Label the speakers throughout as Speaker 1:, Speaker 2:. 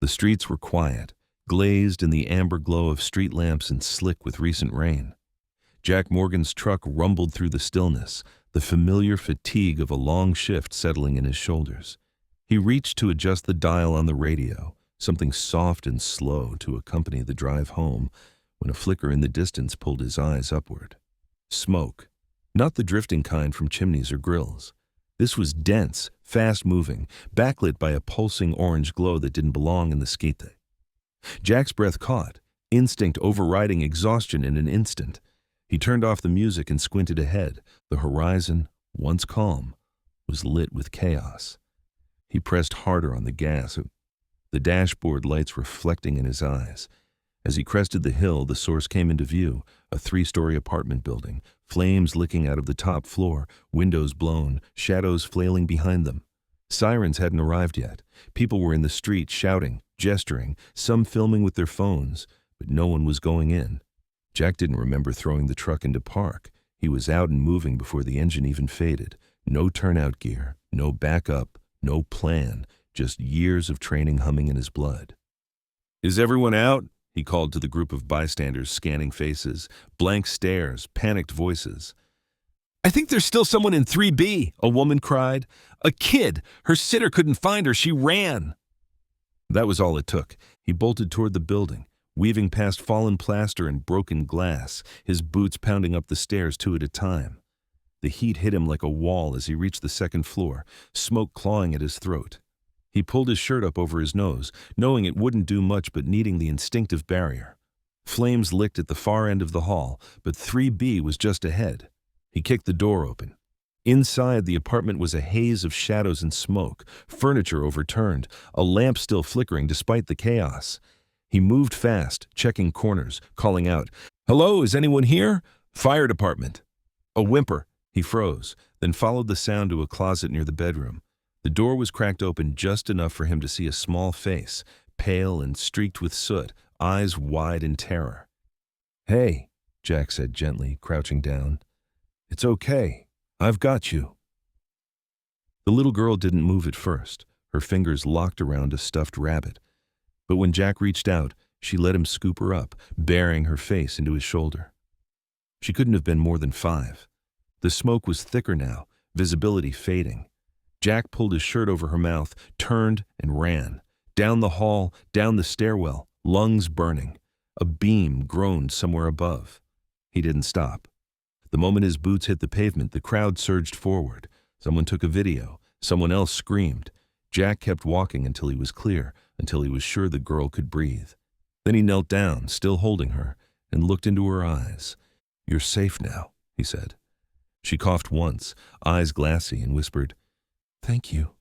Speaker 1: The streets were quiet, glazed in the amber glow of street lamps and slick with recent rain. Jack Morgan's truck rumbled through the stillness, the familiar fatigue of a long shift settling in his shoulders. He reached to adjust the dial on the radio, something soft and slow to accompany the drive home, when a flicker in the distance pulled his eyes upward. Smoke. Not the drifting kind from chimneys or grills. This was dense, fast-moving, backlit by a pulsing orange glow that didn't belong in the skite. Jack's breath caught, instinct overriding exhaustion in an instant. He turned off the music and squinted ahead. The horizon, once calm, was lit with chaos. He pressed harder on the gas, the dashboard lights reflecting in his eyes. As he crested the hill, the source came into view, a 3-story apartment building, flames licking out of the top floor, windows blown, shadows flailing behind them. Sirens hadn't arrived yet. People were in the street shouting, gesturing, some filming with their phones, but no one was going in. Jack didn't remember throwing the truck into park. He was out and moving before the engine even faded. No turnout gear, no backup, no plan, just years of training humming in his blood. "Is everyone out?" he called to the group of bystanders, scanning faces, blank stares, panicked voices. "I think there's still someone in 3B, a woman cried. "A kid! Her sitter couldn't find her. She ran." That was all it took. He bolted toward the building, weaving past fallen plaster and broken glass, his boots pounding up the stairs 2 at a time. The heat hit him like a wall as he reached the 2nd floor, smoke clawing at his throat. He pulled his shirt up over his nose, knowing it wouldn't do much but needing the instinctive barrier. Flames licked at the far end of the hall, but 3B was just ahead. He kicked the door open. Inside, the apartment was a haze of shadows and smoke, furniture overturned, a lamp still flickering despite the chaos. He moved fast, checking corners, calling out, "Hello, is anyone here? Fire department." A whimper. He froze, then followed the sound to a closet near the bedroom. The door was cracked open just enough for him to see a small face, pale and streaked with soot, eyes wide in terror. "Hey," Jack said gently, crouching down. "It's okay. I've got you." The little girl didn't move at first, her fingers locked around a stuffed rabbit. But when Jack reached out, she let him scoop her up, burying her face into his shoulder. She couldn't have been more than 5. The smoke was thicker now, visibility fading. Jack pulled his shirt over her mouth, turned, and ran. Down the hall, down the stairwell, lungs burning. A beam groaned somewhere above. He didn't stop. The moment his boots hit the pavement, the crowd surged forward. Someone took a video. Someone else screamed. Jack kept walking until he was clear, until he was sure the girl could breathe. Then he knelt down, still holding her, and looked into her eyes. "You're safe now," he said. She coughed once, eyes glassy, and whispered, "Thank you."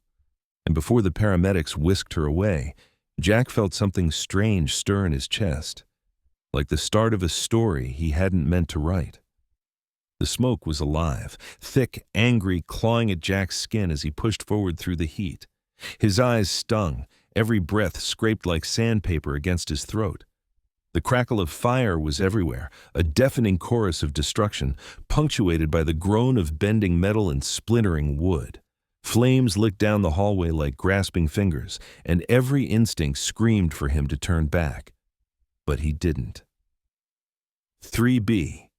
Speaker 1: And before the paramedics whisked her away, Jack felt something strange stir in his chest, like the start of a story he hadn't meant to write. The smoke was alive, thick, angry, clawing at Jack's skin as he pushed forward through the heat. His eyes stung, every breath scraped like sandpaper against his throat. The crackle of fire was everywhere, a deafening chorus of destruction, punctuated by the groan of bending metal and splintering wood. Flames licked down the hallway like grasping fingers, and every instinct screamed for him to turn back. But he didn't. 3B.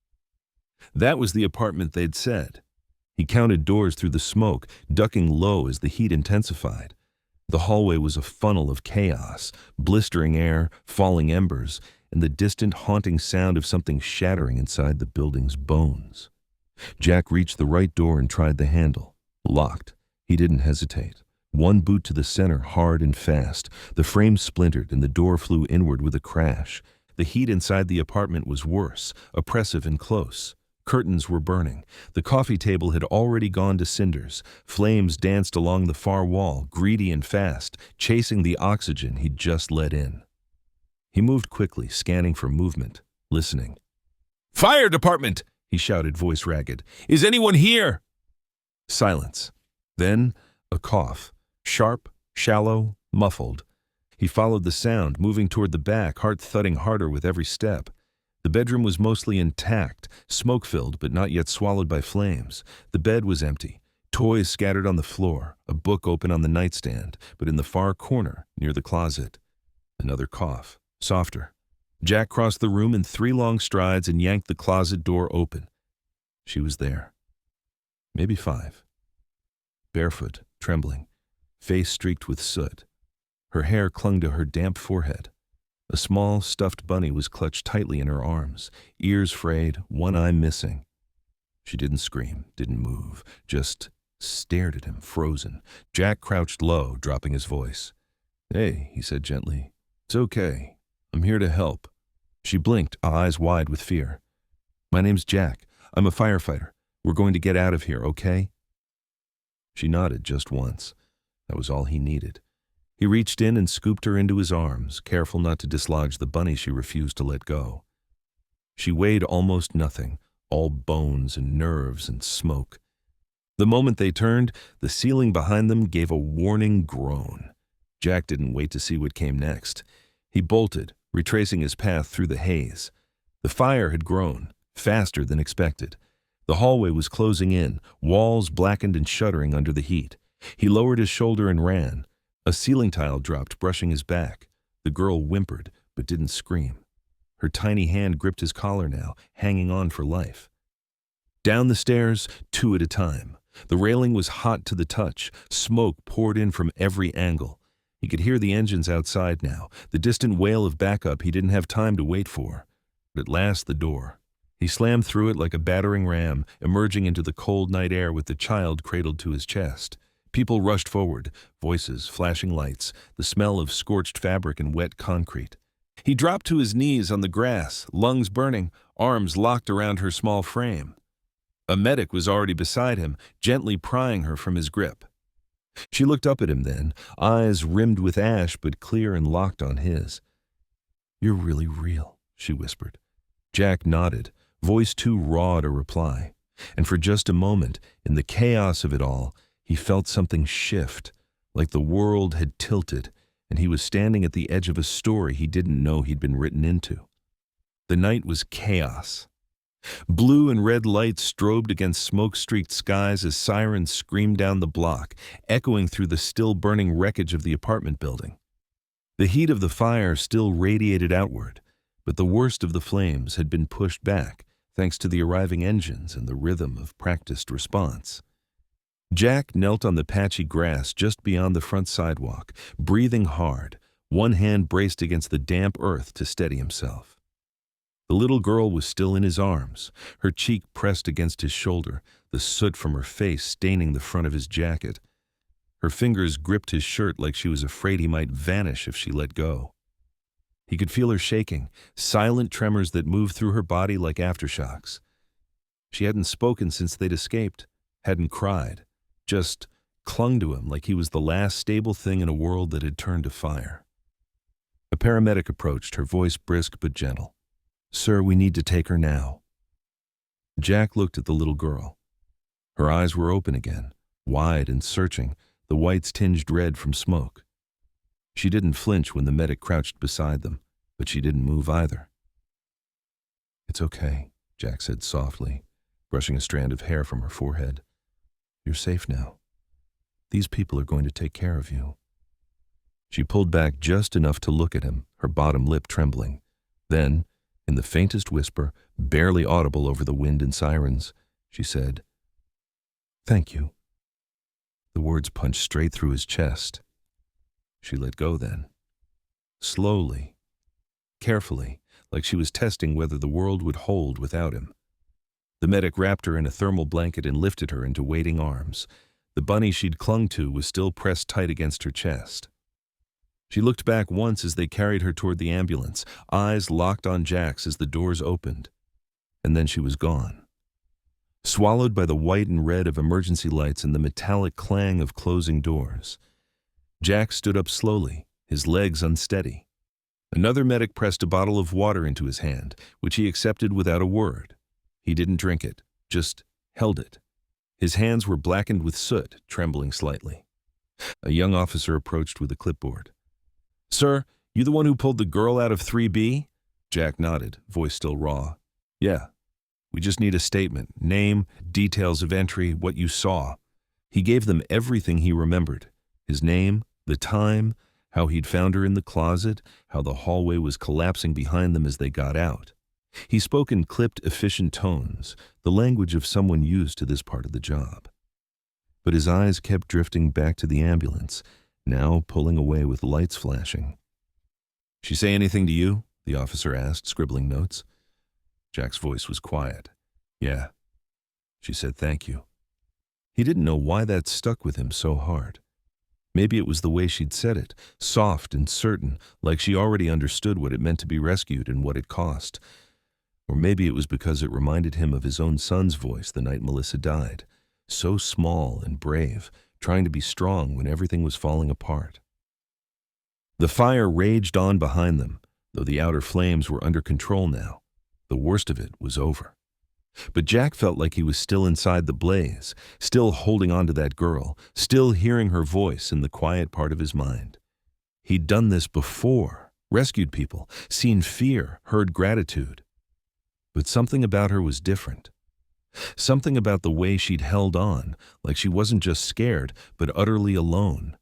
Speaker 1: That was the apartment they'd said. He counted doors through the smoke, ducking low as the heat intensified. The hallway was a funnel of chaos, blistering air, falling embers, and the distant haunting sound of something shattering inside the building's bones. Jack reached the right door and tried the handle. Locked. He didn't hesitate. One boot to the center, hard and fast. The frame splintered and the door flew inward with a crash. The heat inside the apartment was worse, oppressive and close. Curtains were burning. The coffee table had already gone to cinders. Flames danced along the far wall, greedy and fast, chasing the oxygen he'd just let in. He moved quickly, scanning for movement, listening. "Fire department!" he shouted, voice ragged. "Is anyone here?" Silence. Then a cough, sharp, shallow, muffled. He followed the sound, moving toward the back, heart thudding harder with every step. The bedroom was mostly intact, smoke-filled but not yet swallowed by flames. The bed was empty, toys scattered on the floor, a book open on the nightstand, but in the far corner, near the closet. Another cough, softer. Jack crossed the room in 3 long strides and yanked the closet door open. She was there. Maybe 5. Barefoot, trembling, face streaked with soot. Her hair clung to her damp forehead. A small, stuffed bunny was clutched tightly in her arms, ears frayed, one eye missing. She didn't scream, didn't move, just stared at him, frozen. Jack crouched low, dropping his voice. "Hey," he said gently. "It's okay. I'm here to help." She blinked, eyes wide with fear. "My name's Jack. I'm a firefighter. We're going to get out of here, okay?" She nodded just once. That was all he needed. He reached in and scooped her into his arms, careful not to dislodge the bunny she refused to let go. She weighed almost nothing, all bones and nerves and smoke. The moment they turned, the ceiling behind them gave a warning groan. Jack didn't wait to see what came next. He bolted, retracing his path through the haze. The fire had grown, faster than expected. The hallway was closing in, walls blackened and shuddering under the heat. He lowered his shoulder and ran. A ceiling tile dropped, brushing his back. The girl whimpered, but didn't scream. Her tiny hand gripped his collar now, hanging on for life. Down the stairs, 2 at a time. The railing was hot to the touch. Smoke poured in from every angle. He could hear the engines outside now, the distant wail of backup he didn't have time to wait for. But at last the door. He slammed through it like a battering ram, emerging into the cold night air with the child cradled to his chest. People rushed forward, voices, flashing lights, the smell of scorched fabric and wet concrete. He dropped to his knees on the grass, lungs burning, arms locked around her small frame. A medic was already beside him, gently prying her from his grip. She looked up at him then, eyes rimmed with ash but clear and locked on his. "You're really real," she whispered. Jack nodded, voice too raw to reply. And for just a moment, in the chaos of it all, he felt something shift, like the world had tilted, and he was standing at the edge of a story he didn't know he'd been written into. The night was chaos. Blue and red lights strobed against smoke-streaked skies as sirens screamed down the block, echoing through the still-burning wreckage of the apartment building. The heat of the fire still radiated outward, but the worst of the flames had been pushed back, thanks to the arriving engines and the rhythm of practiced response. Jack knelt on the patchy grass just beyond the front sidewalk, breathing hard, one hand braced against the damp earth to steady himself. The little girl was still in his arms, her cheek pressed against his shoulder, the soot from her face staining the front of his jacket. Her fingers gripped his shirt like she was afraid he might vanish if she let go. He could feel her shaking, silent tremors that moved through her body like aftershocks. She hadn't spoken since they'd escaped, hadn't cried, just clung to him like he was the last stable thing in a world that had turned to fire. A paramedic approached, her voice brisk but gentle. "Sir, we need to take her now." Jack looked at the little girl. Her eyes were open again, wide and searching, the whites tinged red from smoke. She didn't flinch when the medic crouched beside them, but she didn't move either. "It's okay," Jack said softly, brushing a strand of hair from her forehead. "You're safe now. These people are going to take care of you." She pulled back just enough to look at him, her bottom lip trembling. Then, in the faintest whisper, barely audible over the wind and sirens, she said, "Thank you." The words punched straight through his chest. She let go then. Slowly, carefully, like she was testing whether the world would hold without him. The medic wrapped her in a thermal blanket and lifted her into waiting arms. The bunny she'd clung to was still pressed tight against her chest. She looked back once as they carried her toward the ambulance, eyes locked on Jack's as the doors opened. And then she was gone. Swallowed by the white and red of emergency lights and the metallic clang of closing doors. Jack stood up slowly, his legs unsteady. Another medic pressed a bottle of water into his hand, which he accepted without a word. He didn't drink it, just held it. His hands were blackened with soot, trembling slightly. A young officer approached with a clipboard. "Sir, you the one who pulled the girl out of 3B? Jack nodded, voice still raw. "Yeah. We just need a statement, name, details of entry, what you saw." He gave them everything he remembered. His name, the time, How he'd found her in the closet, how the hallway was collapsing behind them as they got out. He spoke in clipped, efficient tones, the language of someone used to this part of the job. But his eyes kept drifting back to the ambulance, now pulling away with lights flashing. "She say anything to you?" the officer asked, scribbling notes. Jack's voice was quiet. "Yeah." She said thank you. He didn't know why that stuck with him so hard. Maybe it was the way she'd said it, soft and certain, like she already understood what it meant to be rescued and what it cost. Or maybe it was because it reminded him of his own son's voice the night Melissa died, so small and brave, trying to be strong when everything was falling apart. The fire raged on behind them, though the outer flames were under control now. The worst of it was over. But Jack felt like he was still inside the blaze, still holding on to that girl, still hearing her voice in the quiet part of his mind. He'd done this before, rescued people, seen fear, heard gratitude. But something about her was different. Something about the way she'd held on, like she wasn't just scared, but utterly alone.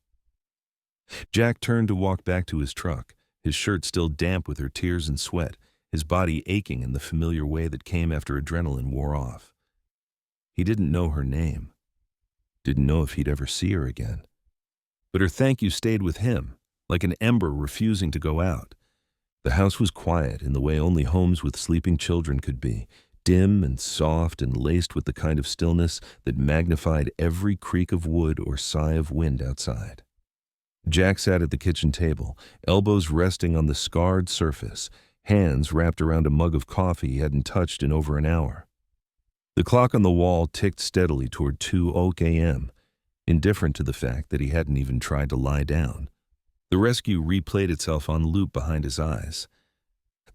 Speaker 1: Jack turned to walk back to his truck, his shirt still damp with her tears and sweat, his body aching in the familiar way that came after adrenaline wore off. He didn't know her name. Didn't know if he'd ever see her again. But her thank you stayed with him, like an ember refusing to go out. The house was quiet in the way only homes with sleeping children could be, dim and soft and laced with the kind of stillness that magnified every creak of wood or sigh of wind outside. Jack sat at the kitchen table, elbows resting on the scarred surface, hands wrapped around a mug of coffee he hadn't touched in over an hour. The clock on the wall ticked steadily toward 2:00 a.m., indifferent to the fact that he hadn't even tried to lie down. The rescue replayed itself on loop behind his eyes.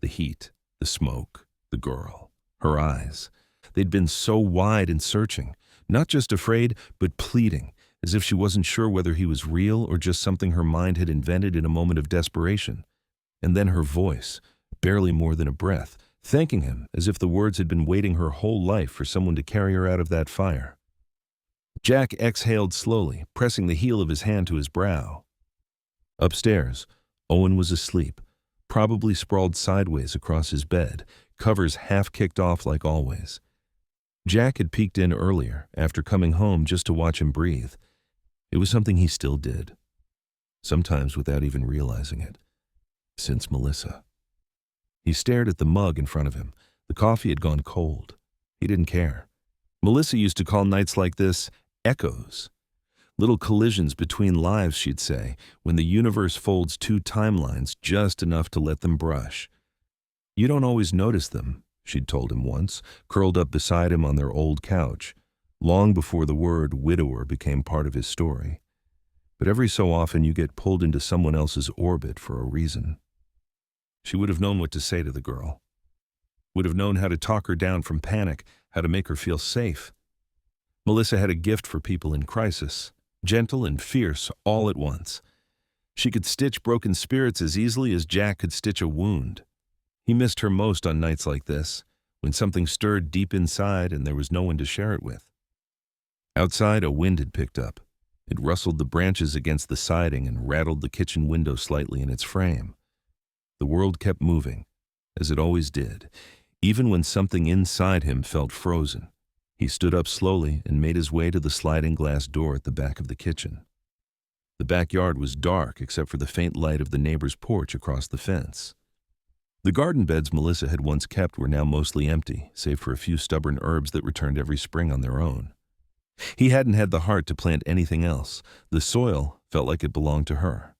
Speaker 1: The heat, the smoke, the girl, her eyes. They'd been so wide and searching, not just afraid, but pleading, as if she wasn't sure whether he was real or just something her mind had invented in a moment of desperation. And then her voice, barely more than a breath, thanking him as if the words had been waiting her whole life for someone to carry her out of that fire. Jack exhaled slowly, pressing the heel of his hand to his brow. Upstairs, Owen was asleep, probably sprawled sideways across his bed, covers half kicked off like always. Jack had peeked in earlier, after coming home just to watch him breathe. It was something he still did, sometimes without even realizing it, since Melissa. He stared at the mug in front of him. The coffee had gone cold. He didn't care. Melissa used to call nights like this echoes. Little collisions between lives, she'd say, when the universe folds two timelines just enough to let them brush. You don't always notice them, she'd told him once, curled up beside him on their old couch, long before the word widower became part of his story. But every so often you get pulled into someone else's orbit for a reason. She would have known what to say to the girl. Would have known how to talk her down from panic, how to make her feel safe. Melissa had a gift for people in crisis, gentle and fierce all at once. She could stitch broken spirits as easily as Jack could stitch a wound. He missed her most on nights like this, when something stirred deep inside and there was no one to share it with. Outside, a wind had picked up. It rustled the branches against the siding and rattled the kitchen window slightly in its frame. The world kept moving, as it always did, even when something inside him felt frozen. He stood up slowly and made his way to the sliding glass door at the back of the kitchen. The backyard was dark except for the faint light of the neighbor's porch across the fence. The garden beds Melissa had once kept were now mostly empty, save for a few stubborn herbs that returned every spring on their own. He hadn't had the heart to plant anything else. The soil felt like it belonged to her.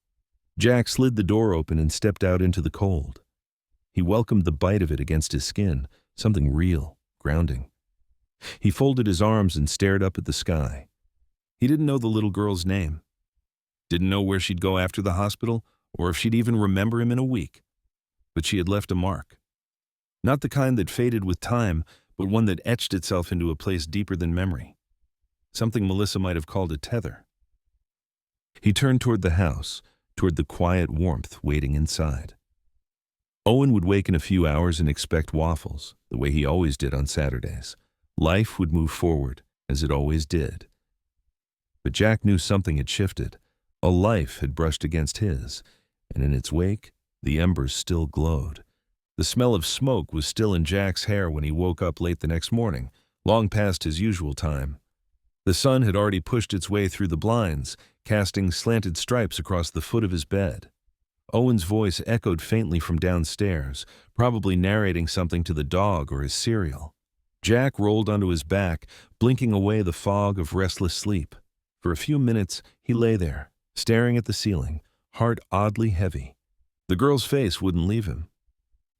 Speaker 1: Jack slid the door open and stepped out into the cold. He welcomed the bite of it against his skin, something real, grounding. He folded his arms and stared up at the sky. He didn't know the little girl's name. Didn't know where she'd go after the hospital, or if she'd even remember him in a week. But she had left a mark. Not the kind that faded with time, but one that etched itself into a place deeper than memory. Something Melissa might have called a tether. He turned toward the house, toward the quiet warmth waiting inside. Owen would wake in a few hours and expect waffles, the way he always did on Saturdays. Life would move forward, as it always did. But Jack knew something had shifted, A life had brushed against his, and in its wake, the embers still glowed. The smell of smoke was still in Jack's hair when he woke up late the next morning, long past his usual time. The sun had already pushed its way through the blinds, casting slanted stripes across the foot of his bed. Owen's voice echoed faintly from downstairs, probably narrating something to the dog or his cereal. Jack rolled onto his back, blinking away the fog of restless sleep. For a few minutes, he lay there, staring at the ceiling, heart oddly heavy. The girl's face wouldn't leave him.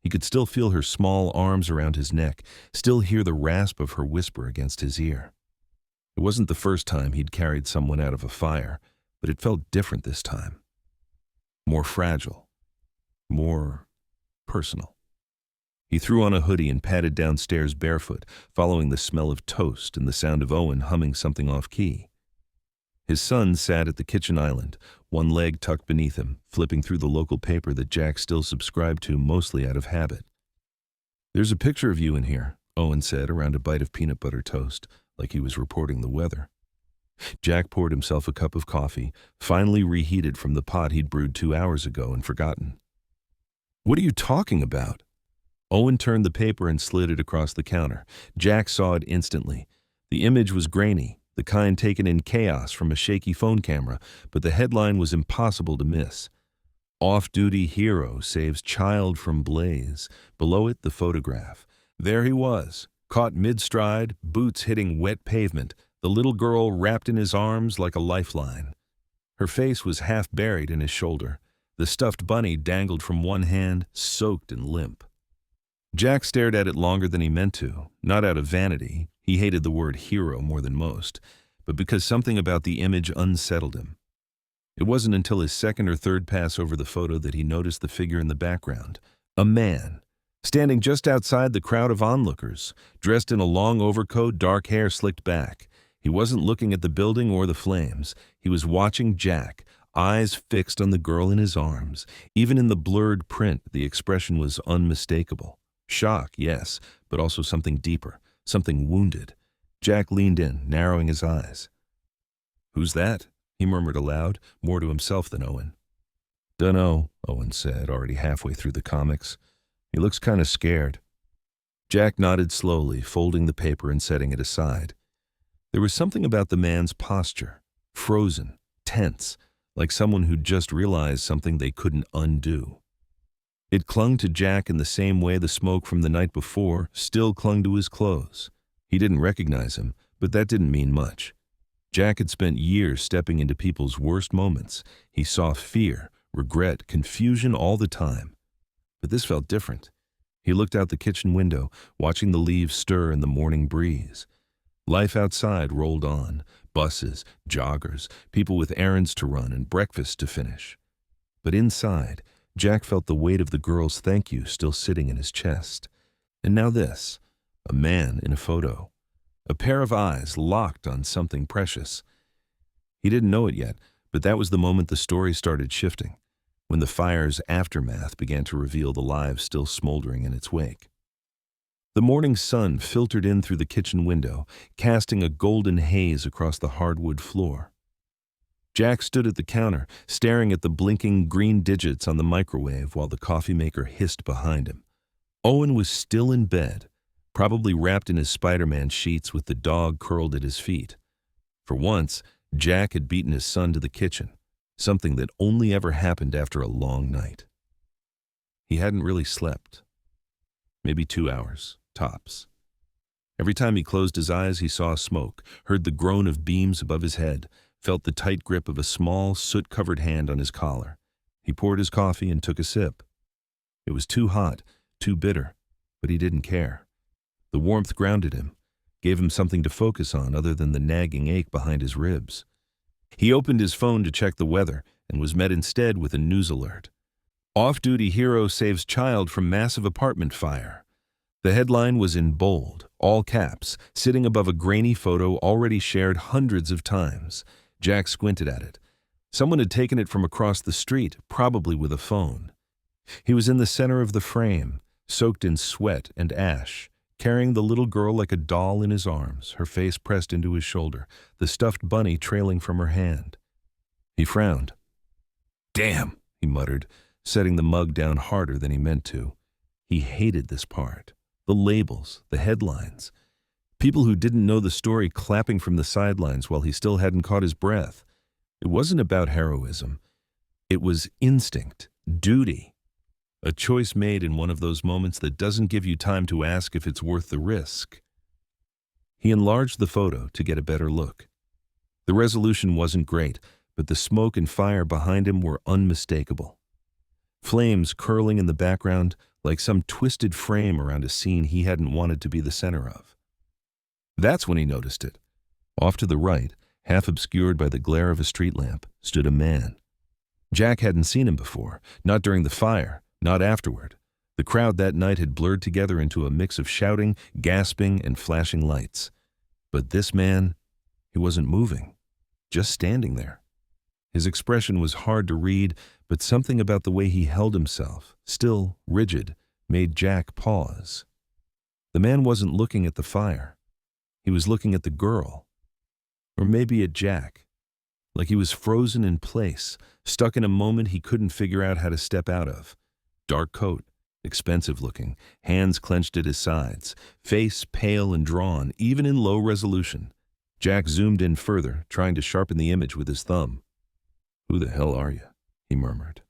Speaker 1: He could still feel her small arms around his neck, still hear the rasp of her whisper against his ear. It wasn't the first time he'd carried someone out of a fire, but it felt different this time. More fragile. More personal. He threw on a hoodie and padded downstairs barefoot, following the smell of toast and the sound of Owen humming something off-key. His son sat at the kitchen island, one leg tucked beneath him, flipping through the local paper that Jack still subscribed to mostly out of habit. "There's a picture of you in here," Owen said around a bite of peanut butter toast, like he was reporting the weather. Jack poured himself a cup of coffee, finally reheated from the pot he'd brewed 2 hours ago and forgotten. "What are you talking about?" Owen turned the paper and slid it across the counter. Jack saw it instantly. The image was grainy, the kind taken in chaos from a shaky phone camera, but the headline was impossible to miss. "Off-duty hero saves child from blaze." Below it, the photograph. There he was, caught mid-stride, boots hitting wet pavement, the little girl wrapped in his arms like a lifeline. Her face was half buried in his shoulder. The stuffed bunny dangled from one hand, soaked and limp. Jack stared at it longer than he meant to, not out of vanity. He hated the word hero more than most, but because something about the image unsettled him. It wasn't until his second or third pass over the photo that he noticed the figure in the background. A man, standing just outside the crowd of onlookers, dressed in a long overcoat, dark hair slicked back. He wasn't looking at the building or the flames. He was watching Jack, eyes fixed on the girl in his arms. Even in the blurred print, the expression was unmistakable. Shock, yes, but also something deeper, something wounded. Jack leaned in, narrowing his eyes. "Who's that?" he murmured aloud, more to himself than Owen. "Dunno," Owen said, already halfway through the comics. "He looks kind of scared." Jack nodded slowly, folding the paper and setting it aside. There was something about the man's posture, frozen, tense, like someone who'd just realized something they couldn't undo. It clung to Jack in the same way the smoke from the night before still clung to his clothes. He didn't recognize him, but that didn't mean much. Jack had spent years stepping into people's worst moments. He saw fear, regret, confusion all the time. But this felt different. He looked out the kitchen window, watching the leaves stir in the morning breeze. Life outside rolled on. Buses, joggers, people with errands to run and breakfast to finish. But inside, Jack felt the weight of the girl's thank you still sitting in his chest. And now this, a man in a photo. A pair of eyes locked on something precious. He didn't know it yet, but that was the moment the story started shifting, when the fire's aftermath began to reveal the lives still smoldering in its wake. The morning sun filtered in through the kitchen window, casting a golden haze across the hardwood floor. Jack stood at the counter, staring at the blinking green digits on the microwave while the coffee maker hissed behind him. Owen was still in bed, probably wrapped in his Spider-Man sheets with the dog curled at his feet. For once, Jack had beaten his son to the kitchen, something that only ever happened after a long night. He hadn't really slept. Maybe 2 hours, tops. Every time he closed his eyes, he saw smoke, heard the groan of beams above his head, felt the tight grip of a small, soot-covered hand on his collar. He poured his coffee and took a sip. It was too hot, too bitter, but he didn't care. The warmth grounded him, gave him something to focus on other than the nagging ache behind his ribs. He opened his phone to check the weather and was met instead with a news alert. "Off-duty hero saves child from massive apartment fire." The headline was in bold, all caps, sitting above a grainy photo already shared hundreds of times. Jack squinted at it. Someone had taken it from across the street, probably with a phone. He was in the center of the frame, soaked in sweat and ash, carrying the little girl like a doll in his arms, her face pressed into his shoulder, the stuffed bunny trailing from her hand. He frowned. "Damn," he muttered, setting the mug down harder than he meant to. He hated this part. The labels, the headlines. People who didn't know the story clapping from the sidelines while he still hadn't caught his breath. It wasn't about heroism. It was instinct, duty. A choice made in one of those moments that doesn't give you time to ask if it's worth the risk. He enlarged the photo to get a better look. The resolution wasn't great, but the smoke and fire behind him were unmistakable. Flames curling in the background like some twisted frame around a scene he hadn't wanted to be the center of. That's when he noticed it. Off to the right, half obscured by the glare of a street lamp, stood a man. Jack hadn't seen him before, not during the fire, not afterward. The crowd that night had blurred together into a mix of shouting, gasping, and flashing lights. But this man, he wasn't moving, just standing there. His expression was hard to read, but something about the way he held himself, still rigid, made Jack pause. The man wasn't looking at the fire. He was looking at the girl. Or maybe at Jack. Like he was frozen in place, stuck in a moment he couldn't figure out how to step out of. Dark coat, expensive looking, hands clenched at his sides, face pale and drawn, even in low resolution. Jack zoomed in further, trying to sharpen the image with his thumb. "Who the hell are you?" he murmured.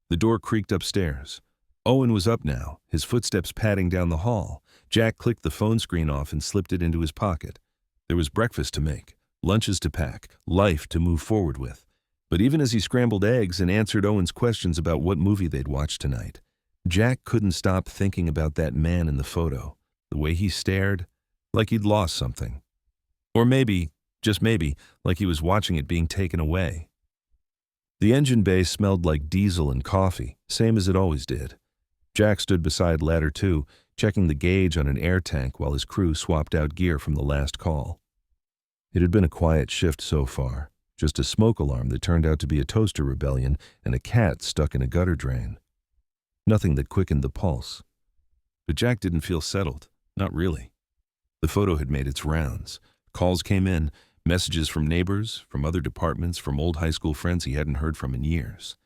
Speaker 1: The door creaked upstairs. Owen was up now, his footsteps padding down the hall. Jack clicked the phone screen off and slipped it into his pocket. There was breakfast to make, lunches to pack, life to move forward with. But even as he scrambled eggs and answered Owen's questions about what movie they'd watched tonight, Jack couldn't stop thinking about that man in the photo, the way he stared, like he'd lost something. Or maybe, just maybe, like he was watching it being taken away. The engine bay smelled like diesel and coffee, same as it always did. Jack stood beside ladder 2, checking the gauge on an air tank while his crew swapped out gear from the last call. It had been a quiet shift so far, just a smoke alarm that turned out to be a toaster rebellion and a cat stuck in a gutter drain. Nothing that quickened the pulse. But Jack didn't feel settled, not really. The photo had made its rounds. Calls came in, messages from neighbors, from other departments, from old high school friends he hadn't heard from in years.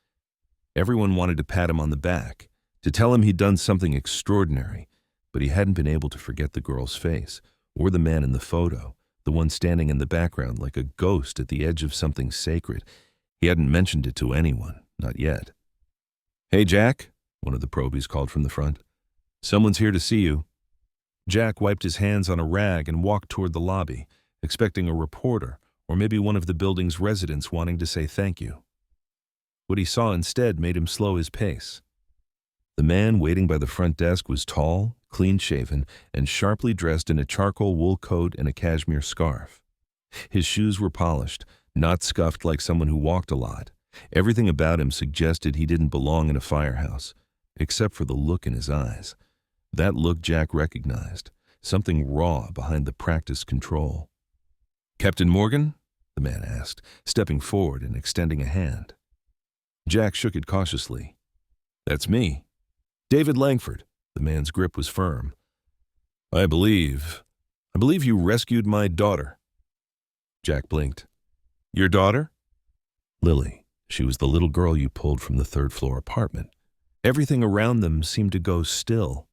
Speaker 1: Everyone wanted to pat him on the back, to tell him he'd done something extraordinary, but he hadn't been able to forget the girl's face, or the man in the photo, the one standing in the background like a ghost at the edge of something sacred. He hadn't mentioned it to anyone, not yet. "Hey, Jack," one of the probies called from the front. "Someone's here to see you." Jack wiped his hands on a rag and walked toward the lobby, expecting a reporter or maybe one of the building's residents wanting to say thank you. What he saw instead made him slow his pace. The man waiting by the front desk was tall, clean-shaven, and sharply dressed in a charcoal wool coat and a cashmere scarf. His shoes were polished, not scuffed like someone who walked a lot. Everything about him suggested he didn't belong in a firehouse, except for the look in his eyes. That look Jack recognized, something raw behind the practiced control. "Captain Morgan?" the man asked, stepping forward and extending a hand. Jack shook it cautiously. "That's me. David Langford." The man's grip was firm. I believe you rescued my daughter." Jack blinked. "Your daughter?" "Lily. She was the little girl you pulled from the third-floor apartment." Everything around them seemed to go still.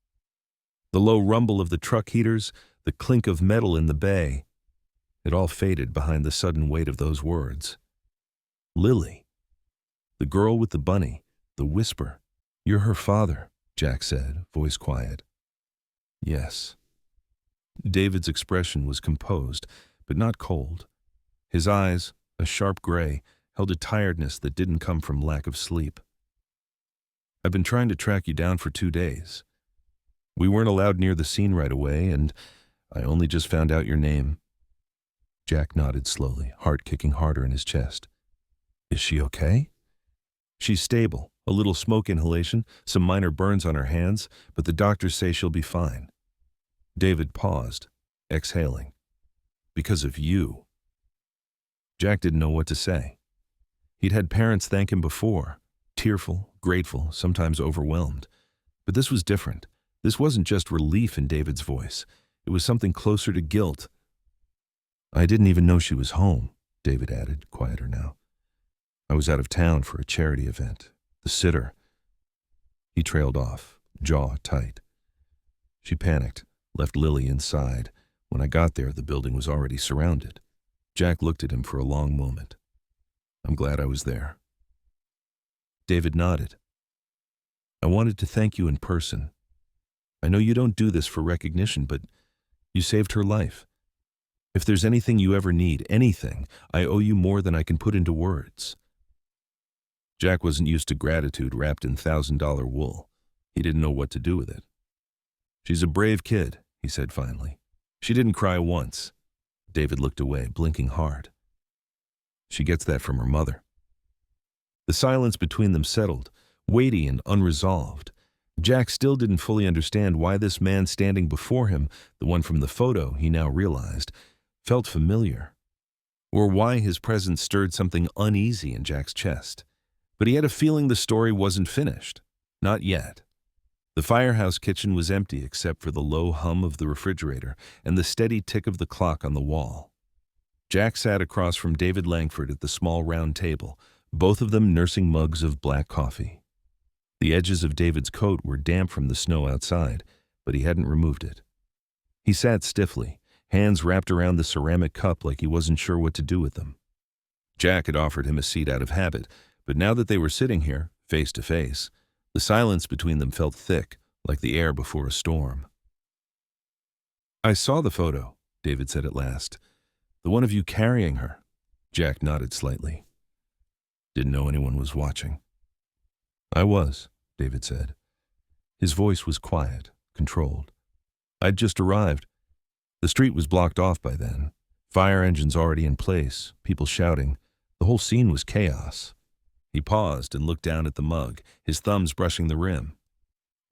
Speaker 1: The low rumble of the truck heaters, the clink of metal in the bay. It all faded behind the sudden weight of those words. Lily. The girl with the bunny, the whisper. "You're her father," Jack said, voice quiet. "Yes." David's expression was composed, but not cold. His eyes, a sharp gray, held a tiredness that didn't come from lack of sleep. "I've been trying to track you down for 2 days. We weren't allowed near the scene right away, and I only just found out your name." Jack nodded slowly, heart kicking harder in his chest. "Is she okay?" "She's stable. A little smoke inhalation, some minor burns on her hands, but the doctors say she'll be fine." David paused, exhaling. "Because of you." Jack didn't know what to say. He'd had parents thank him before, tearful, grateful, sometimes overwhelmed. But this was different. This wasn't just relief in David's voice. It was something closer to guilt. "I didn't even know she was home," David added, quieter now. I was out of town for a charity event. The sitter. He trailed off, jaw tight. She panicked, left Lily inside. When I got there, the building was already surrounded. Jack looked at him for a long moment. I'm glad I was there. David nodded. I wanted to thank you in person. I know you don't do this for recognition, but you saved her life. If there's anything you ever need, anything, I owe you more than I can put into words. Jack wasn't used to gratitude wrapped in $1,000 wool. He didn't know what to do with it. She's a brave kid, he said finally. She didn't cry once. David looked away, blinking hard. She gets that from her mother. The silence between them settled, weighty and unresolved. Jack still didn't fully understand why this man standing before him, the one from the photo he now realized, felt familiar, or why his presence stirred something uneasy in Jack's chest. But he had a feeling the story wasn't finished. Not yet. The firehouse kitchen was empty except for the low hum of the refrigerator and the steady tick of the clock on the wall. Jack sat across from David Langford at the small round table, both of them nursing mugs of black coffee. The edges of David's coat were damp from the snow outside, but he hadn't removed it. He sat stiffly, hands wrapped around the ceramic cup like he wasn't sure what to do with them. Jack had offered him a seat out of habit, but now that they were sitting here, face to face, the silence between them felt thick, like the air before a storm. I saw the photo, David said at last. The one of you carrying her. Jack nodded slightly. Didn't know anyone was watching. I was, David said. His voice was quiet, controlled. I'd just arrived. The street was blocked off by then. Fire engines already in place, people shouting. The whole scene was chaos. He paused and looked down at the mug, his thumbs brushing the rim.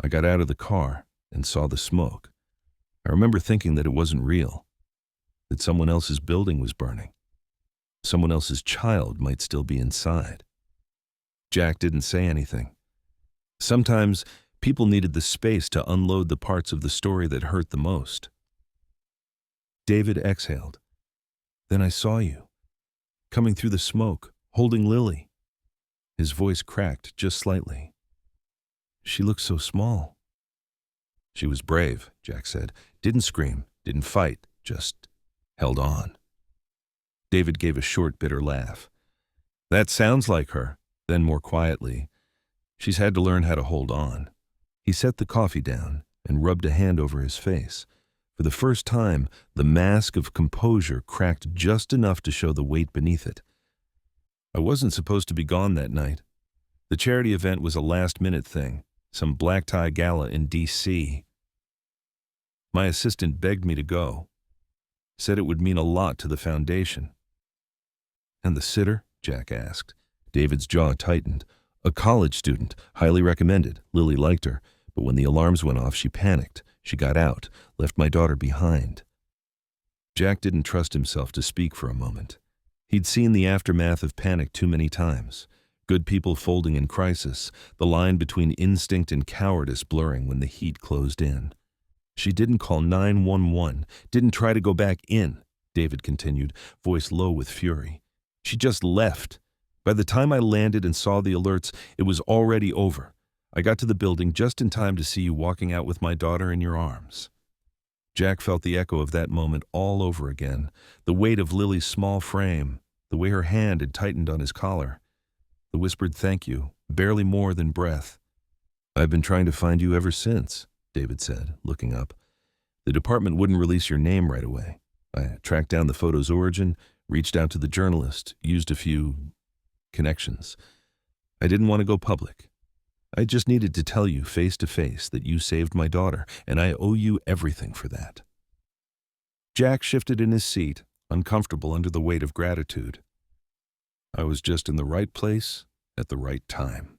Speaker 1: I got out of the car and saw the smoke. I remember thinking that it wasn't real, that someone else's building was burning. Someone else's child might still be inside. Jack didn't say anything. Sometimes people needed the space to unload the parts of the story that hurt the most. David exhaled. Then I saw you, coming through the smoke, holding Lily. His voice cracked just slightly. She looked so small. She was brave, Jack said. Didn't scream, didn't fight, just held on. David gave a short, bitter laugh. That sounds like her. Then more quietly, she's had to learn how to hold on. He set the coffee down and rubbed a hand over his face. For the first time, the mask of composure cracked just enough to show the weight beneath it. I wasn't supposed to be gone that night. The charity event was a last-minute thing, some black-tie gala in D.C. My assistant begged me to go, said it would mean a lot to the foundation. And the sitter? Jack asked. David's jaw tightened. A college student, highly recommended. Lily liked her, but when the alarms went off, she panicked. She got out, left my daughter behind. Jack didn't trust himself to speak for a moment. He'd seen the aftermath of panic too many times. Good people folding in crisis, the line between instinct and cowardice blurring when the heat closed in. She didn't call 911, didn't try to go back in, David continued, voice low with fury. She just left. By the time I landed and saw the alerts, it was already over. I got to the building just in time to see you walking out with my daughter in your arms. Jack felt the echo of that moment all over again, the weight of Lily's small frame, the way her hand had tightened on his collar. The whispered thank you, barely more than breath. I've been trying to find you ever since, David said, looking up. The department wouldn't release your name right away. I tracked down the photo's origin, reached out to the journalist, used a few connections. I didn't want to go public. I just needed to tell you face to face that you saved my daughter, and I owe you everything for that. Jack shifted in his seat, uncomfortable under the weight of gratitude. I was just in the right place at the right time.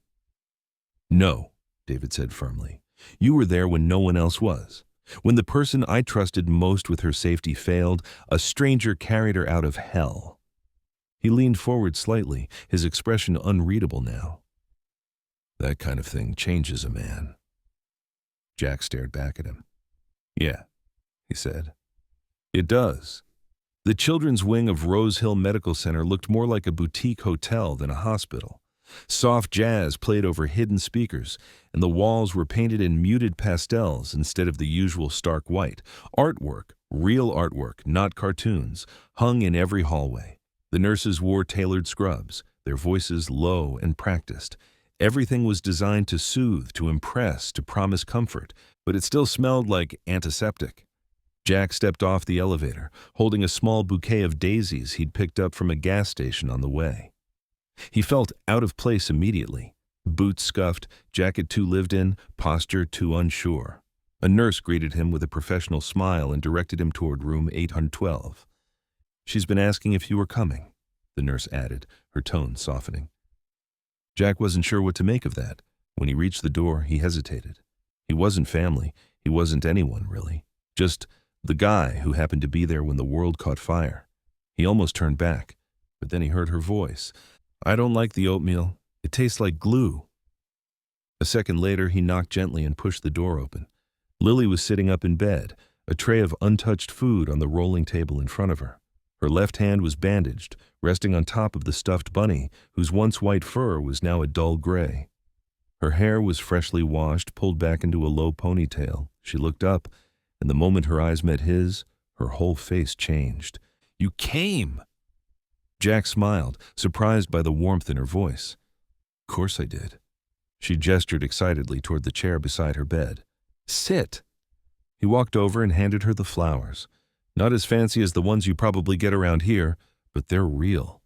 Speaker 1: No, David said firmly. You were there when no one else was. When the person I trusted most with her safety failed, a stranger carried her out of hell. He leaned forward slightly, his expression unreadable now. That kind of thing changes a man. Jack stared back at him. Yeah, he said. It does. The children's wing of Rose Hill Medical Center looked more like a boutique hotel than a hospital. Soft jazz played over hidden speakers, and the walls were painted in muted pastels instead of the usual stark white. Artwork, real artwork, not cartoons, hung in every hallway. The nurses wore tailored scrubs, their voices low and practiced. Everything was designed to soothe, to impress, to promise comfort, but it still smelled like antiseptic. Jack stepped off the elevator, holding a small bouquet of daisies he'd picked up from a gas station on the way. He felt out of place immediately. Boots scuffed, jacket too lived in, posture too unsure. A nurse greeted him with a professional smile and directed him toward room 812. "She's been asking if you were coming," the nurse added, her tone softening. Jack wasn't sure what to make of that. When he reached the door, he hesitated. He wasn't family. He wasn't anyone, really. Just the guy who happened to be there when the world caught fire. He almost turned back, but then he heard her voice. "I don't like the oatmeal. It tastes like glue." A second later, he knocked gently and pushed the door open. Lily was sitting up in bed, a tray of untouched food on the rolling table in front of her. Her left hand was bandaged, resting on top of the stuffed bunny, whose once white fur was now a dull gray. Her hair was freshly washed, pulled back into a low ponytail. She looked up, and the moment her eyes met his, her whole face changed. "You came!" Jack smiled, surprised by the warmth in her voice. "Of course I did." She gestured excitedly toward the chair beside her bed. "Sit." He walked over and handed her the flowers. "Not as fancy as the ones you probably get around here, but they're real."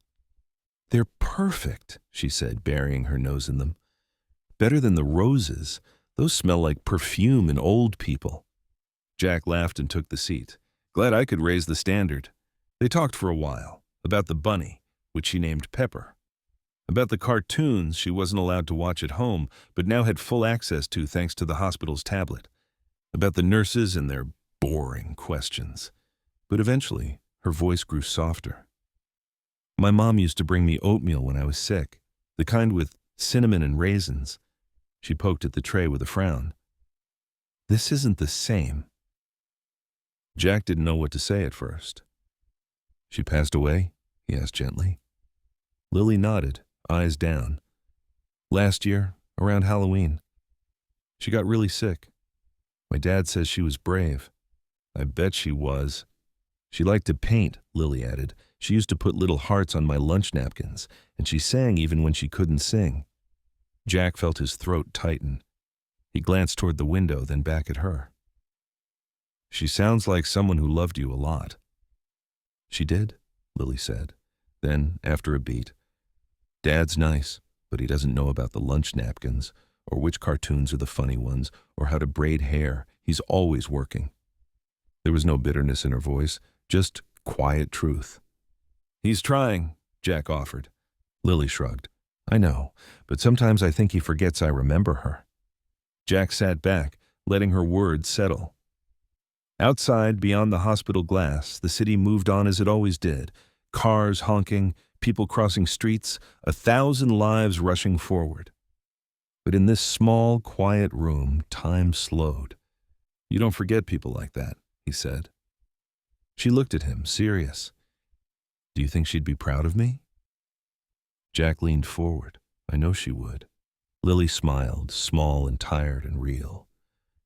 Speaker 1: "They're perfect," she said, burying her nose in them. "Better than the roses. Those smell like perfume and old people." Jack laughed and took the seat. "Glad I could raise the standard." They talked for a while, about the bunny, which she named Pepper. About the cartoons she wasn't allowed to watch at home, but now had full access to thanks to the hospital's tablet. About the nurses and their boring questions. But eventually, her voice grew softer. "My mom used to bring me oatmeal when I was sick, the kind with cinnamon and raisins." She poked at the tray with a frown. "This isn't the same." Jack didn't know what to say at first. "She passed away?" he asked gently. Lily nodded, eyes down. "Last year, around Halloween. She got really sick. My dad says she was brave. I bet she was. She liked to paint," Lily added. "She used to put little hearts on my lunch napkins, and she sang even when she couldn't sing." Jack felt his throat tighten. He glanced toward the window, then back at her. "She sounds like someone who loved you a lot." "She did," Lily said. Then, after a beat, "Dad's nice, but he doesn't know about the lunch napkins, or which cartoons are the funny ones, or how to braid hair. He's always working." There was no bitterness in her voice, just quiet truth. "He's trying," Jack offered. Lily shrugged. "I know, but sometimes I think he forgets I remember her." Jack sat back, letting her words settle. Outside, beyond the hospital glass, the city moved on as it always did. Cars honking, people crossing streets, 1,000 lives rushing forward. But in this small, quiet room, time slowed. "You don't forget people like that," he said. She looked at him, serious. "Do you think she'd be proud of me?" Jack leaned forward. "I know she would." Lily smiled, small and tired and real.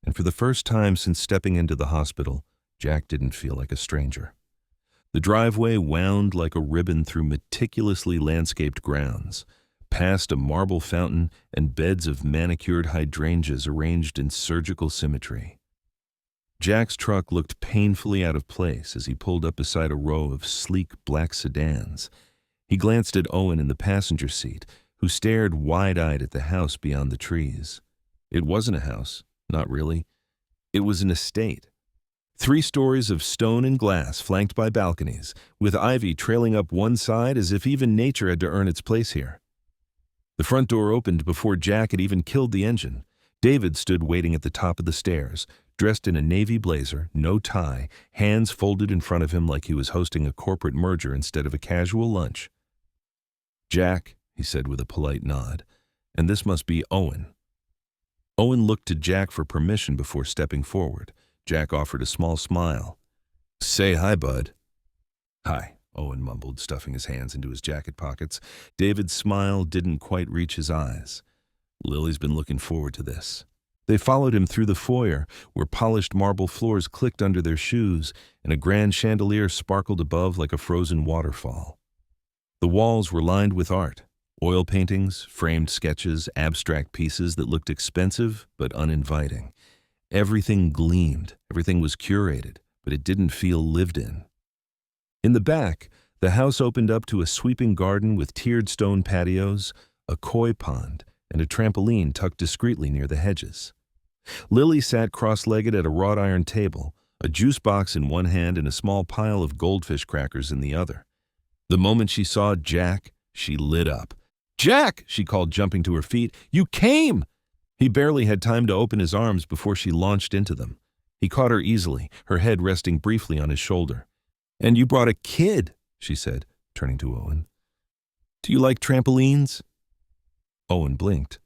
Speaker 1: And for the first time since stepping into the hospital, Jack didn't feel like a stranger. The driveway wound like a ribbon through meticulously landscaped grounds, past a marble fountain and beds of manicured hydrangeas arranged in surgical symmetry. Jack's truck looked painfully out of place as he pulled up beside a row of sleek black sedans. He glanced at Owen in the passenger seat, who stared wide-eyed at the house beyond the trees. It wasn't a house, not really. It was an estate. 3 stories of stone and glass flanked by balconies, with ivy trailing up one side as if even nature had to earn its place here. The front door opened before Jack had even killed the engine. David stood waiting at the top of the stairs, dressed in a navy blazer, no tie, hands folded in front of him like he was hosting a corporate merger instead of a casual lunch. "Jack," he said with a polite nod, "and this must be Owen." Owen looked to Jack for permission before stepping forward. Jack offered a small smile. "Say hi, bud." Hi, Owen mumbled, stuffing his hands into his jacket pockets. David's smile didn't quite reach his eyes. Lily's been looking forward to this. They followed him through the foyer, where polished marble floors clicked under their shoes, and a grand chandelier sparkled above like a frozen waterfall. The walls were lined with art, oil paintings, framed sketches, abstract pieces that looked expensive but uninviting. Everything gleamed, everything was curated, but it didn't feel lived in. In the back, the house opened up to a sweeping garden with tiered stone patios, a koi pond, and a trampoline tucked discreetly near the hedges. Lily sat cross-legged at a wrought iron table, a juice box in one hand and a small pile of goldfish crackers in the other. The moment she saw Jack, she lit up. "Jack!" she called, jumping to her feet. "You came!" He barely had time to open his arms before she launched into them. He caught her easily, her head resting briefly on his shoulder. "And you brought a kid," she said, turning to Owen. "Do you like trampolines?" Owen blinked.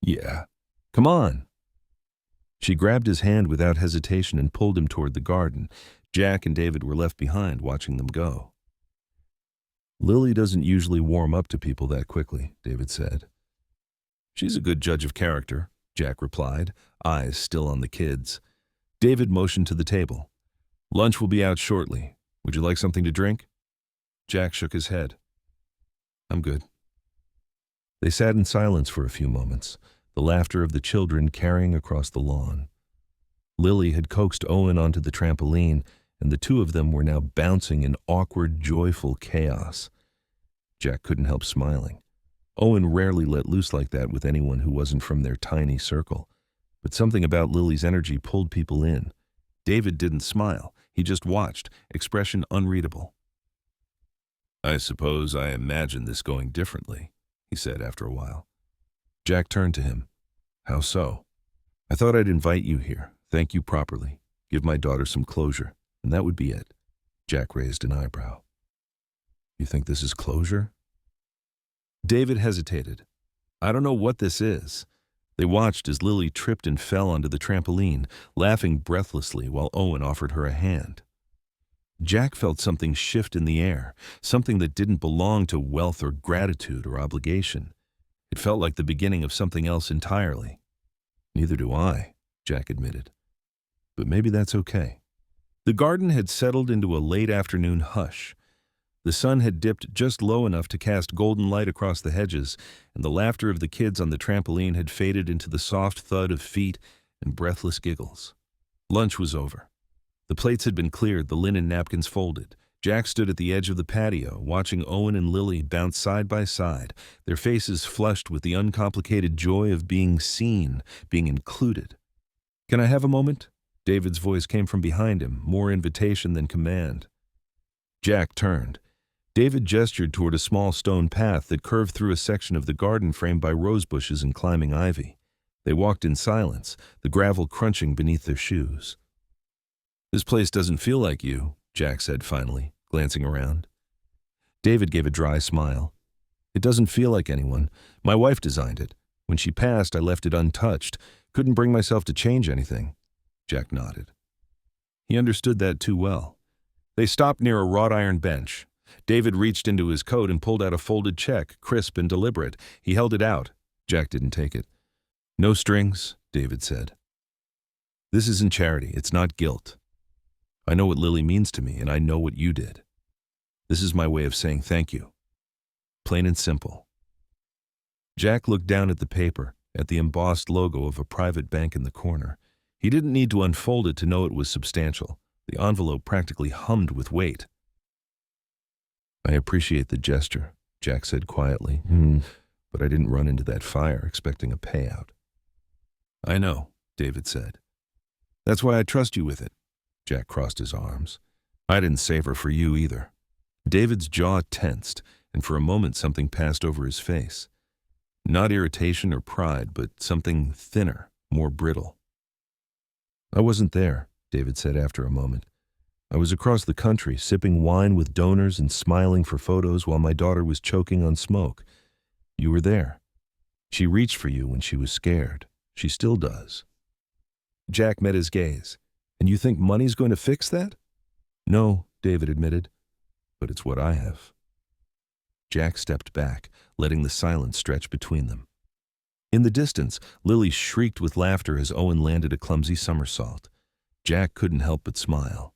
Speaker 1: "Yeah. Come on." She grabbed his hand without hesitation and pulled him toward the garden. Jack and David were left behind, watching them go. "Lily doesn't usually warm up to people that quickly," David said. "She's a good judge of character," Jack replied, eyes still on the kids. David motioned to the table. "Lunch will be out shortly. Would you like something to drink?" Jack shook his head. "I'm good." They sat in silence for a few moments, the laughter of the children carrying across the lawn. Lily had coaxed Owen onto the trampoline, and the two of them were now bouncing in awkward, joyful chaos. Jack couldn't help smiling. Owen rarely let loose like that with anyone who wasn't from their tiny circle, but something about Lily's energy pulled people in. David didn't smile. He just watched, expression unreadable. "I suppose I imagined this going differently," he said after a while. Jack turned to him. "How so?" "I thought I'd invite you here, thank you properly, give my daughter some closure, and that would be it." Jack raised an eyebrow. "You think this is closure?" David hesitated. "I don't know what this is." They watched as Lily tripped and fell onto the trampoline, laughing breathlessly while Owen offered her a hand. Jack felt something shift in the air, something that didn't belong to wealth or gratitude or obligation. It felt like the beginning of something else entirely. "Neither do I," Jack admitted. "But maybe that's okay." The garden had settled into a late afternoon hush. The sun had dipped just low enough to cast golden light across the hedges, and the laughter of the kids on the trampoline had faded into the soft thud of feet and breathless giggles. Lunch was over. The plates had been cleared, the linen napkins folded. Jack stood at the edge of the patio, watching Owen and Lily bounce side by side, their faces flushed with the uncomplicated joy of being seen, being included. "Can I have a moment?" David's voice came from behind him, more invitation than command. Jack turned. David gestured toward a small stone path that curved through a section of the garden framed by rose bushes and climbing ivy. They walked in silence, the gravel crunching beneath their shoes. "This place doesn't feel like you," Jack said finally, glancing around. David gave a dry smile. "It doesn't feel like anyone. My wife designed it. When she passed, I left it untouched. Couldn't bring myself to change anything." Jack nodded. He understood that too well. They stopped near a wrought iron bench. David reached into his coat and pulled out a folded check, crisp and deliberate. He held it out. Jack didn't take it. "No strings," David said. "This isn't charity. It's not guilt. I know what Lily means to me, and I know what you did. This is my way of saying thank you. Plain and simple." Jack looked down at the paper, at the embossed logo of a private bank in the corner. He didn't need to unfold it to know it was substantial. The envelope practically hummed with weight. "I appreciate the gesture," Jack said quietly, "but I didn't run into that fire expecting a payout." "I know," David said. "That's why I trust you with it." Jack crossed his arms. "I didn't save her for you either." David's jaw tensed, and for a moment something passed over his face. Not irritation or pride, but something thinner, more brittle. "I wasn't there," David said after a moment. "I was across the country, sipping wine with donors and smiling for photos while my daughter was choking on smoke. You were there. She reached for you when she was scared. She still does." Jack met his gaze. "And you think money's going to fix that?" "No," David admitted. but it's what I have. Jack stepped back, letting the silence stretch between them. In the distance, Lily shrieked with laughter as Owen landed a clumsy somersault. Jack couldn't help but smile.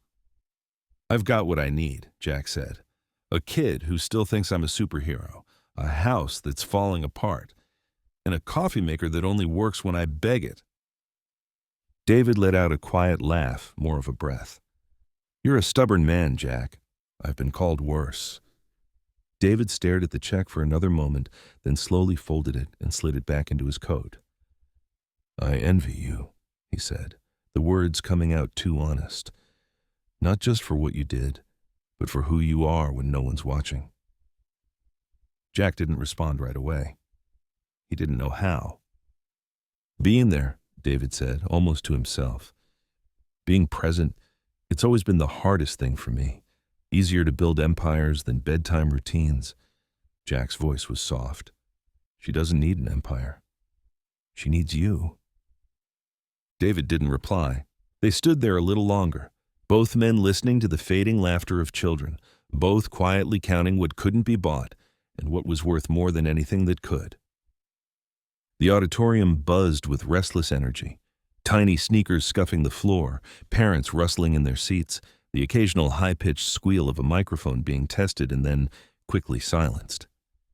Speaker 1: "I've got what I need," Jack said. "A kid who still thinks I'm a superhero, a house that's falling apart, and a coffee maker that only works when I beg it." David let out a quiet laugh, more of a breath. "You're a stubborn man, Jack. I've been called worse." David stared at the check for another moment, then slowly folded it and slid it back into his coat. "I envy you," he said, the words coming out too honest. "Not just for what you did, but for who you are when no one's watching." Jack didn't respond right away. He didn't know how. "Being there," David said, almost to himself. "Being present, it's always been the hardest thing for me. Easier to build empires than bedtime routines." Jack's voice was soft. "She doesn't need an empire. She needs you." David didn't reply. They stood there a little longer, both men listening to the fading laughter of children, both quietly counting what couldn't be bought and what was worth more than anything that could. The auditorium buzzed with restless energy. Tiny sneakers scuffing the floor, parents rustling in their seats, the occasional high-pitched squeal of a microphone being tested and then quickly silenced.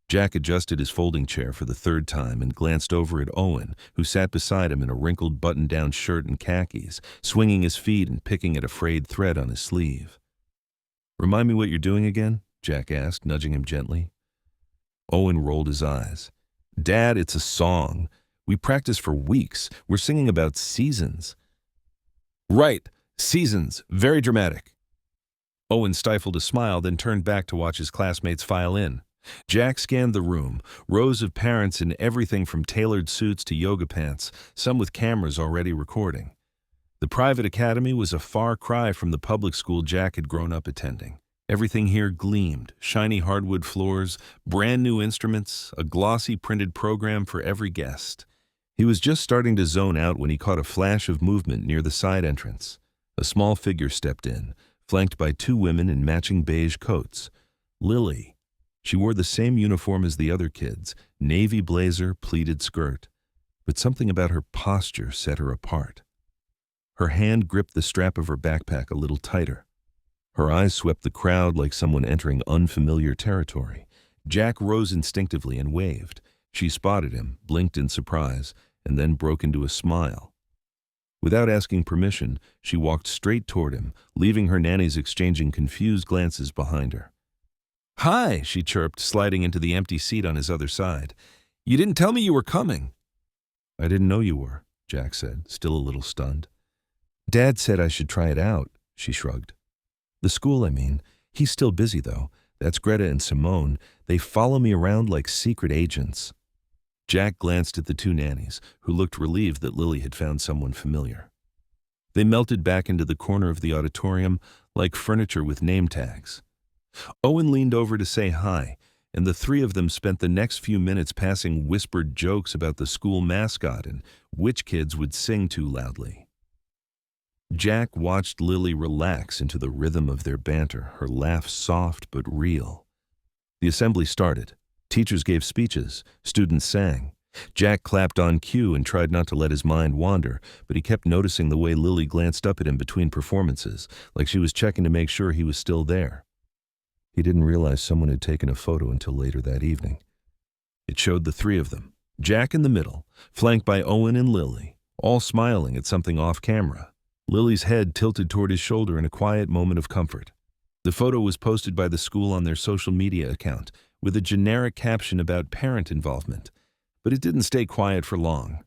Speaker 1: Jack adjusted his folding chair for the third time and glanced over at Owen, who sat beside him in a wrinkled button-down shirt and khakis, swinging his feet and picking at a frayed thread on his sleeve. "Remind me what you're doing again?" Jack asked, nudging him gently. Owen rolled his eyes. "Dad, it's a song. We practiced for weeks. We're singing about seasons." "Right. Seasons. Very dramatic." Owen stifled a smile, then turned back to watch his classmates file in. Jack scanned the room, rows of parents in everything from tailored suits to yoga pants, some with cameras already recording. The private academy was a far cry from the public school Jack had grown up attending. Everything here gleamed, shiny hardwood floors, brand new instruments, a glossy printed program for every guest. He was just starting to zone out when he caught a flash of movement near the side entrance. A small figure stepped in, flanked by two women in matching beige coats. Lily. She wore the same uniform as the other kids, navy blazer, pleated skirt. But something about her posture set her apart. Her hand gripped the strap of her backpack a little tighter. Her eyes swept the crowd like someone entering unfamiliar territory. Jack rose instinctively and waved. She spotted him, blinked in surprise, and then broke into a smile. Without asking permission, she walked straight toward him, leaving her nannies exchanging confused glances behind her. "Hi," she chirped, sliding into the empty seat on his other side. "You didn't tell me you were coming." "I didn't know you were," Jack said, still a little stunned. "Dad said I should try it out," she shrugged. "The school, I mean. He's still busy, though. That's Greta and Simone. They follow me around like secret agents." Jack glanced at the two nannies, who looked relieved that Lily had found someone familiar. They melted back into the corner of the auditorium like furniture with name tags. Owen leaned over to say hi, and the three of them spent the next few minutes passing whispered jokes about the school mascot and which kids would sing too loudly. Jack watched Lily relax into the rhythm of their banter, her laugh soft but real. The assembly started. Teachers gave speeches. Students sang. Jack clapped on cue and tried not to let his mind wander, but he kept noticing the way Lily glanced up at him between performances, like she was checking to make sure he was still there. He didn't realize someone had taken a photo until later that evening. It showed the three of them, Jack in the middle, flanked by Owen and Lily, all smiling at something off camera. Lily's head tilted toward his shoulder in a quiet moment of comfort. The photo was posted by the school on their social media account, with a generic caption about parent involvement, but it didn't stay quiet for long.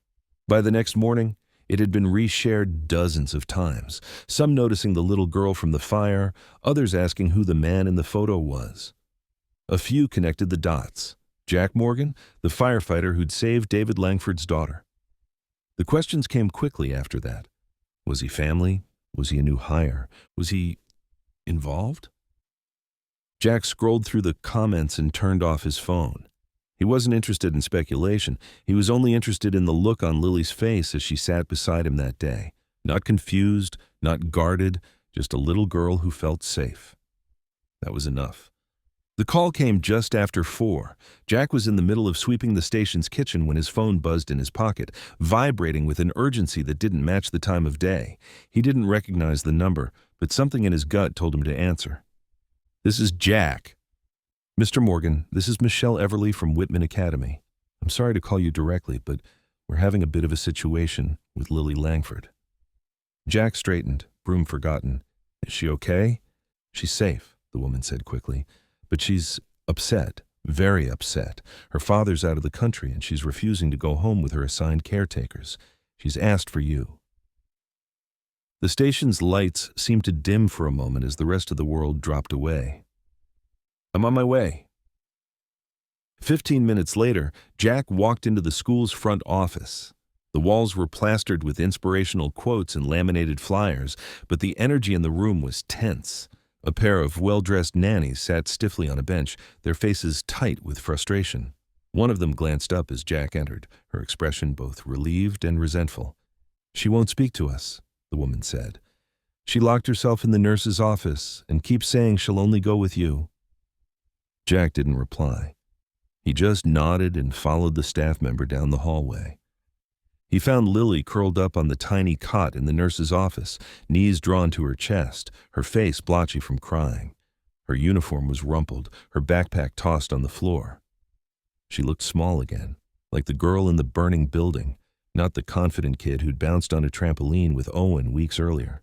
Speaker 1: By the next morning, it had been reshared dozens of times, some noticing the little girl from the fire, others asking who the man in the photo was. A few connected the dots. Jack Morgan, the firefighter who'd saved David Langford's daughter. The questions came quickly after that. Was he family? Was he a new hire? Was he involved? Jack scrolled through the comments and turned off his phone. He wasn't interested in speculation. He was only interested in the look on Lily's face as she sat beside him that day. Not confused, not guarded, just a little girl who felt safe. That was enough. The call came just after 4. Jack was in the middle of sweeping the station's kitchen when his phone buzzed in his pocket, vibrating with an urgency that didn't match the time of day. He didn't recognize the number, but something in his gut told him to answer. "This is Jack." "Mr. Morgan, this is Michelle Everly from Whitman Academy. I'm sorry to call you directly, but we're having a bit of a situation with Lily Langford." Jack straightened, broom forgotten. "Is she okay?" "She's safe," the woman said quickly. "But she's upset, very upset. Her father's out of the country and she's refusing to go home with her assigned caretakers. She's asked for you." The station's lights seemed to dim for a moment as the rest of the world dropped away. "I'm on my way." 15 minutes later, Jack walked into the school's front office. The walls were plastered with inspirational quotes and laminated flyers, but the energy in the room was tense. A pair of well-dressed nannies sat stiffly on a bench, their faces tight with frustration. One of them glanced up as Jack entered, her expression both relieved and resentful. "She won't speak to us," the woman said. "She locked herself in the nurse's office and keeps saying she'll only go with you." Jack didn't reply. He just nodded and followed the staff member down the hallway. He found Lily curled up on the tiny cot in the nurse's office, knees drawn to her chest, her face blotchy from crying. Her uniform was rumpled, her backpack tossed on the floor. She looked small again, like the girl in the burning building, not the confident kid who'd bounced on a trampoline with Owen weeks earlier.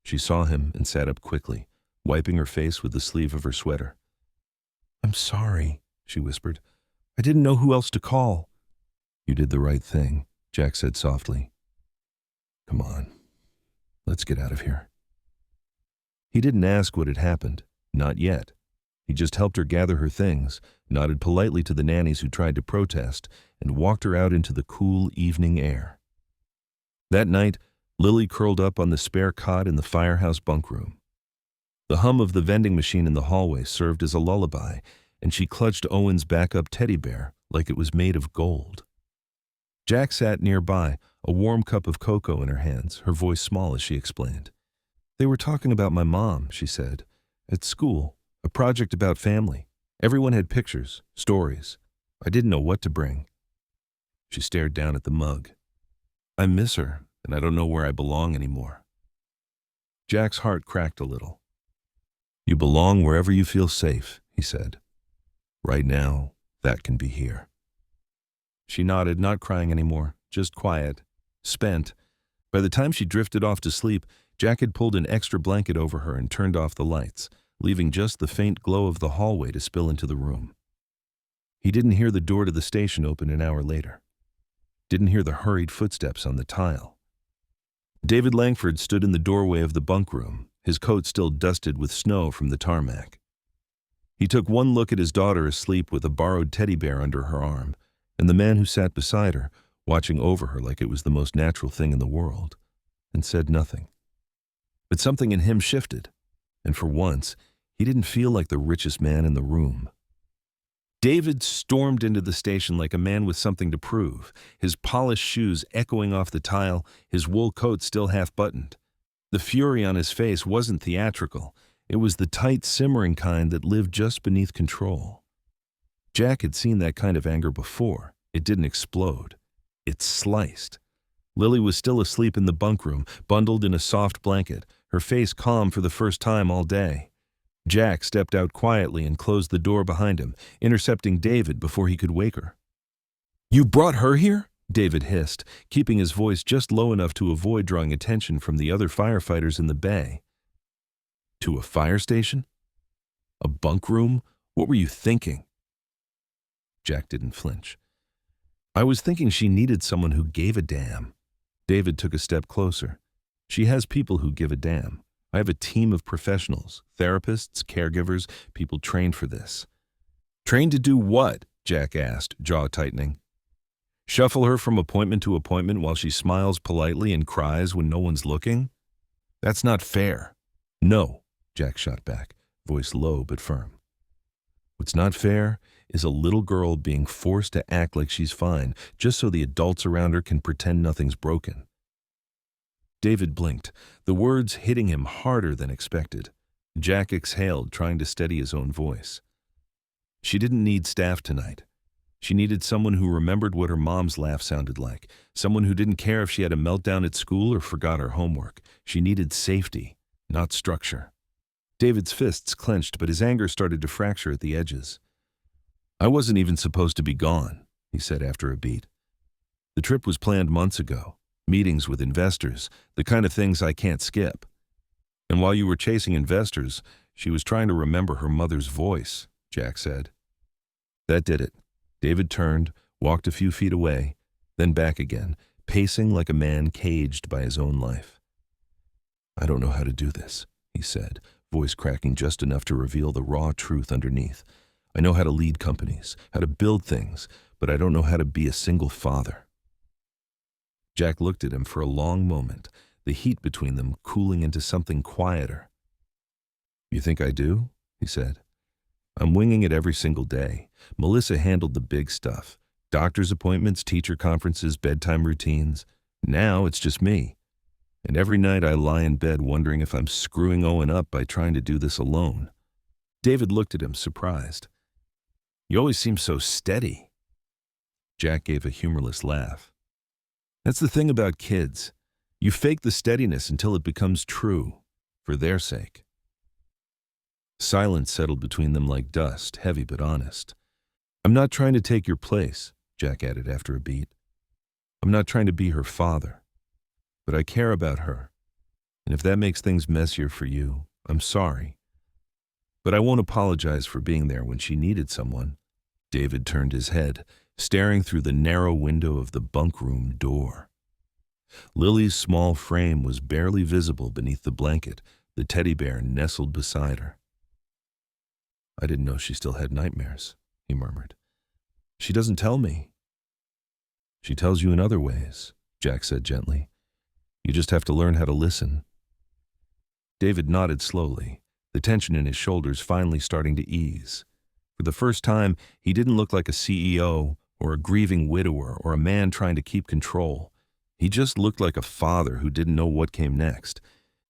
Speaker 1: She saw him and sat up quickly, wiping her face with the sleeve of her sweater. "I'm sorry," she whispered. "I didn't know who else to call." "You did the right thing," Jack said softly. "Come on, let's get out of here." He didn't ask what had happened, not yet. He just helped her gather her things, nodded politely to the nannies who tried to protest, and walked her out into the cool evening air. That night, Lily curled up on the spare cot in the firehouse bunk room. The hum of the vending machine in the hallway served as a lullaby, and she clutched Owen's backup teddy bear like it was made of gold. Jack sat nearby, a warm cup of cocoa in her hands, her voice small as she explained. "They were talking about my mom," she said. "At school, a project about family. Everyone had pictures, stories. I didn't know what to bring." She stared down at the mug. "I miss her, and I don't know where I belong anymore." Jack's heart cracked a little. "You belong wherever you feel safe," he said. "Right now, that can be here." She nodded, not crying anymore, just quiet, spent. By the time she drifted off to sleep, Jack had pulled an extra blanket over her and turned off the lights, leaving just the faint glow of the hallway to spill into the room. He didn't hear the door to the station open an hour later. Didn't hear the hurried footsteps on the tile. David Langford stood in the doorway of the bunk room, his coat still dusted with snow from the tarmac. He took one look at his daughter asleep with a borrowed teddy bear under her arm, and the man who sat beside her, watching over her like it was the most natural thing in the world, and said nothing. But something in him shifted, and for once, he didn't feel like the richest man in the room. David stormed into the station like a man with something to prove, his polished shoes echoing off the tile, his wool coat still half-buttoned. The fury on his face wasn't theatrical. It was the tight, simmering kind that lived just beneath control. Jack had seen that kind of anger before. It didn't explode. It sliced. Lily was still asleep in the bunk room, bundled in a soft blanket, her face calm for the first time all day. Jack stepped out quietly and closed the door behind him, intercepting David before he could wake her. "You brought her here?" David hissed, keeping his voice just low enough to avoid drawing attention from the other firefighters in the bay. "To a fire station? A bunk room? What were you thinking?" Jack didn't flinch. "I was thinking she needed someone who gave a damn." David took a step closer. "She has people who give a damn. I have a team of professionals, therapists, caregivers, people trained for this." "Trained to do what?" Jack asked, jaw tightening. "Shuffle her from appointment to appointment while she smiles politely and cries when no one's looking? That's not fair." "No," Jack shot back, voice low but firm. "What's not fair is a little girl being forced to act like she's fine just so the adults around her can pretend nothing's broken." David blinked, the words hitting him harder than expected. Jack exhaled, trying to steady his own voice. She didn't need staff tonight. She needed someone who remembered what her mom's laugh sounded like, someone who didn't care if she had a meltdown at school or forgot her homework. She needed safety, not structure. David's fists clenched, but his anger started to fracture at the edges. "I wasn't even supposed to be gone," he said after a beat. "The trip was planned months ago. Meetings with investors, the kind of things I can't skip. And while you were chasing investors, she was trying to remember her mother's voice," Jack said. That did it. David turned, walked a few feet away, then back again, pacing like a man caged by his own life. "I don't know how to do this," he said, voice cracking just enough to reveal the raw truth underneath. "I know how to lead companies, how to build things, but I don't know how to be a single father." Jack looked at him for a long moment, the heat between them cooling into something quieter. "You think I do?" he said. "I'm winging it every single day. Melissa handled the big stuff. Doctor's appointments, teacher conferences, bedtime routines. Now it's just me. And every night I lie in bed wondering if I'm screwing Owen up by trying to do this alone." David looked at him, surprised. "You always seem so steady." Jack gave a humorless laugh. "That's the thing about kids. You fake the steadiness until it becomes true, for their sake." Silence settled between them like dust, heavy but honest. "I'm not trying to take your place," Jack added after a beat. "I'm not trying to be her father. But I care about her. And if that makes things messier for you, I'm sorry. But I won't apologize for being there when she needed someone." David turned his head, staring through the narrow window of the bunk room door. Lily's small frame was barely visible beneath the blanket, the teddy bear nestled beside her. "I didn't know she still had nightmares," he murmured. "She doesn't tell me." "She tells you in other ways," Jack said gently. "You just have to learn how to listen." David nodded slowly, the tension in his shoulders finally starting to ease. For the first time, he didn't look like a CEO or a grieving widower or a man trying to keep control. He just looked like a father who didn't know what came next.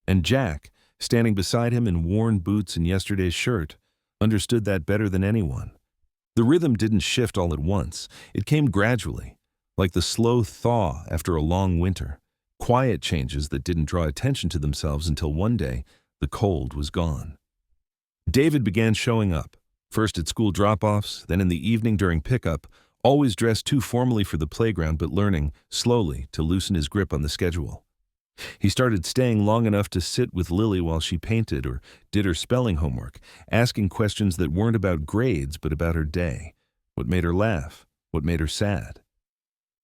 Speaker 1: And Jack, standing beside him in worn boots and yesterday's shirt, understood that better than anyone. The rhythm didn't shift all at once. It came gradually, like the slow thaw after a long winter. Quiet changes that didn't draw attention to themselves until one day the cold was gone. David began showing up, first at school drop-offs, then in the evening during pickup, always dressed too formally for the playground but learning, slowly, to loosen his grip on the schedule. He started staying long enough to sit with Lily while she painted or did her spelling homework, asking questions that weren't about grades but about her day. What made her laugh? What made her sad?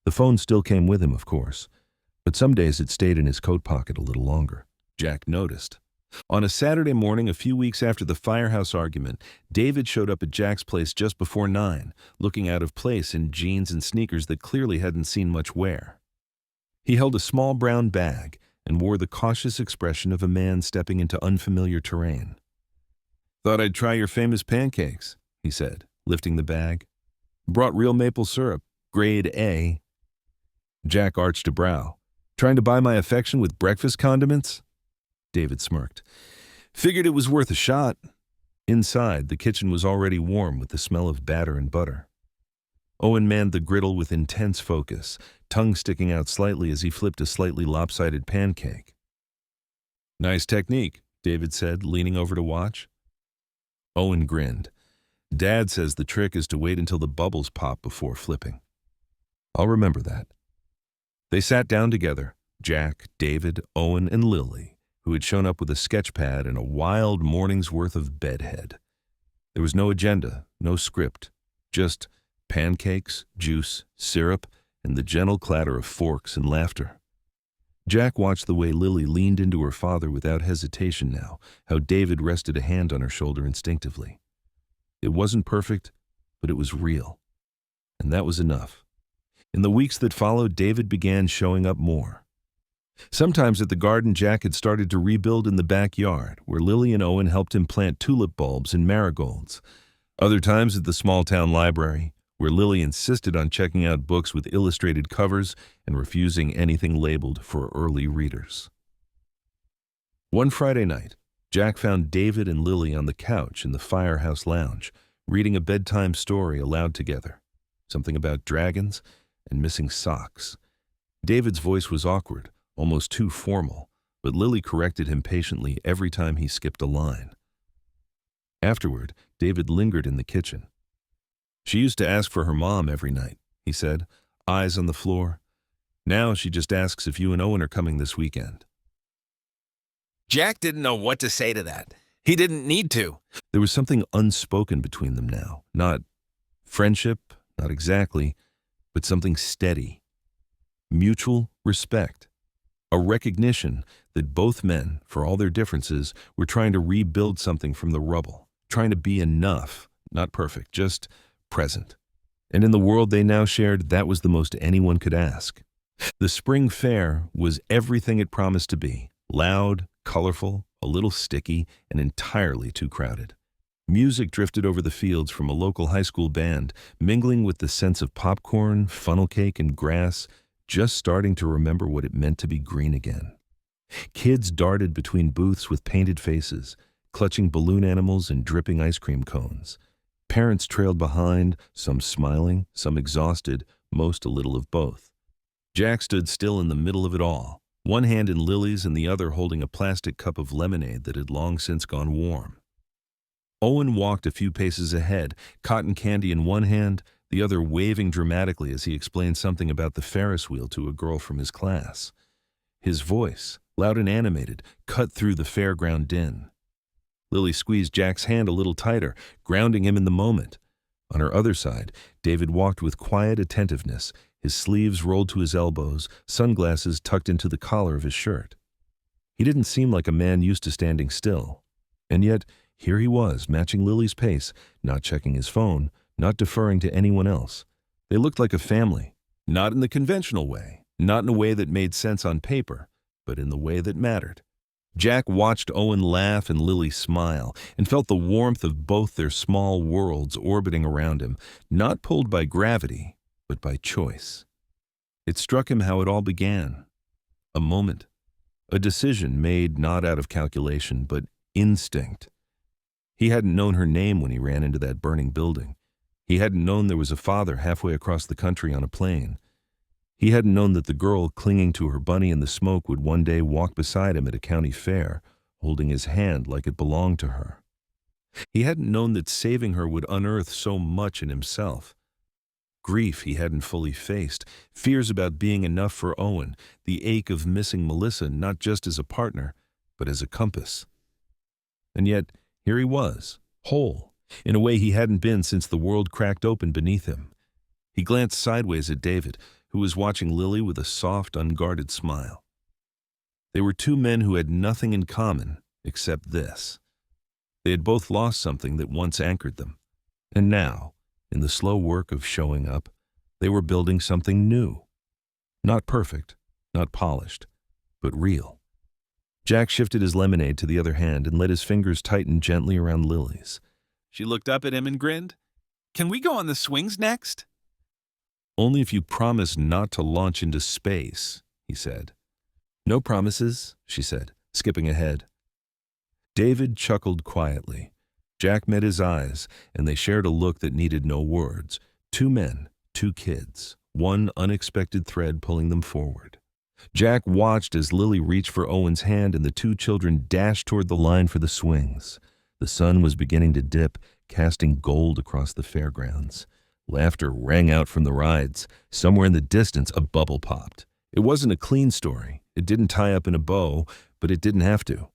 Speaker 1: The phone still came with him, of course, but some days it stayed in his coat pocket a little longer. Jack noticed. On a Saturday morning a few weeks after the firehouse argument, David showed up at Jack's place just before 9, looking out of place in jeans and sneakers that clearly hadn't seen much wear. He held a small brown bag and wore the cautious expression of a man stepping into unfamiliar terrain. "Thought I'd try your famous pancakes," he said, lifting the bag. "Brought real maple syrup, grade A." Jack arched a brow. "Trying to buy my affection with breakfast condiments?" David smirked. "Figured it was worth a shot." Inside, the kitchen was already warm with the smell of batter and butter. Owen manned the griddle with intense focus, tongue sticking out slightly as he flipped a slightly lopsided pancake. "Nice technique," David said, leaning over to watch. Owen grinned. "Dad says the trick is to wait until the bubbles pop before flipping." "I'll remember that." They sat down together, Jack, David, Owen, and Lily, who had shown up with a sketch pad and a wild morning's worth of bedhead. There was no agenda, no script, just pancakes, juice, syrup, and the gentle clatter of forks and laughter. Jack watched the way Lily leaned into her father without hesitation now, how David rested a hand on her shoulder instinctively. It wasn't perfect, but it was real. And that was enough. In the weeks that followed, David began showing up more. Sometimes at the garden, Jack had started to rebuild in the backyard, where Lily and Owen helped him plant tulip bulbs and marigolds. Other times at the small-town library, where Lily insisted on checking out books with illustrated covers and refusing anything labeled for early readers. One Friday night, Jack found David and Lily on the couch in the firehouse lounge, reading a bedtime story aloud together, something about dragons and missing socks. David's voice was awkward, almost too formal, but Lily corrected him patiently every time he skipped a line. Afterward, David lingered in the kitchen. She used to ask for her mom every night, he said, eyes on the floor. Now she just asks if you and Owen are coming this weekend.
Speaker 2: Jack didn't know what to say to that. He didn't need to.
Speaker 1: There was something unspoken between them now. Not friendship, not exactly, but something steady. Mutual respect. A recognition that both men, for all their differences, were trying to rebuild something from the rubble. Trying to be enough, not perfect, just present. And in the world they now shared, that was the most anyone could ask. The spring fair was everything it promised to be. Loud, colorful, a little sticky, and entirely too crowded. Music drifted over the fields from a local high school band, mingling with the sense of popcorn, funnel cake, and grass, just starting to remember what it meant to be green again. Kids darted between booths with painted faces, clutching balloon animals and dripping ice cream cones. Parents trailed behind, some smiling, some exhausted, most a little of both. Jack stood still in the middle of it all, one hand in Lily's and the other holding a plastic cup of lemonade that had long since gone warm. Owen walked a few paces ahead, cotton candy in one hand, the other waving dramatically as he explained something about the Ferris wheel to a girl from his class. His voice, loud and animated, cut through the fairground din. Lily squeezed Jack's hand a little tighter, grounding him in the moment. On her other side, David walked with quiet attentiveness, his sleeves rolled to his elbows, sunglasses tucked into the collar of his shirt. He didn't seem like a man used to standing still. And yet, here he was, matching Lily's pace, not checking his phone, not deferring to anyone else. They looked like a family, not in the conventional way, not in a way that made sense on paper, but in the way that mattered. Jack watched Owen laugh and Lily smile, and felt the warmth of both their small worlds orbiting around him, not pulled by gravity, but by choice. It struck him how it all began. A moment. A decision made not out of calculation, but instinct. He hadn't known her name when he ran into that burning building. He hadn't known there was a father halfway across the country on a plane. He hadn't known that the girl clinging to her bunny in the smoke would one day walk beside him at a county fair, holding his hand like it belonged to her. He hadn't known that saving her would unearth so much in himself. Grief he hadn't fully faced, fears about being enough for Owen, the ache of missing Melissa not just as a partner, but as a compass. And yet, here he was, whole, in a way he hadn't been since the world cracked open beneath him. He glanced sideways at David, who was watching Lily with a soft, unguarded smile. They were two men who had nothing in common except this. They had both lost something that once anchored them, and now, in the slow work of showing up, they were building something new. Not perfect, not polished, but real. Jack shifted his lemonade to the other hand and let his fingers tighten gently around Lily's.
Speaker 2: She looked up at him and grinned. "Can we go on the swings next?"
Speaker 1: "Only if you promise not to launch into space," he said. "No promises," she said, skipping ahead. David chuckled quietly. Jack met his eyes, and they shared a look that needed no words. Two men, two kids, one unexpected thread pulling them forward. Jack watched as Lily reached for Owen's hand and the two children dashed toward the line for the swings. The sun was beginning to dip, casting gold across the fairgrounds. Laughter rang out from the rides. Somewhere in the distance, a bubble popped. It wasn't a clean story. It didn't tie up in a bow, but it didn't have to.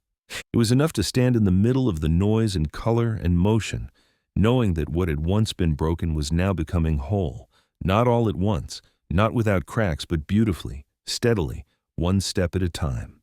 Speaker 1: It was enough to stand in the middle of the noise and color and motion, knowing that what had once been broken was now becoming whole, not all at once, not without cracks, but beautifully, steadily, one step at a time.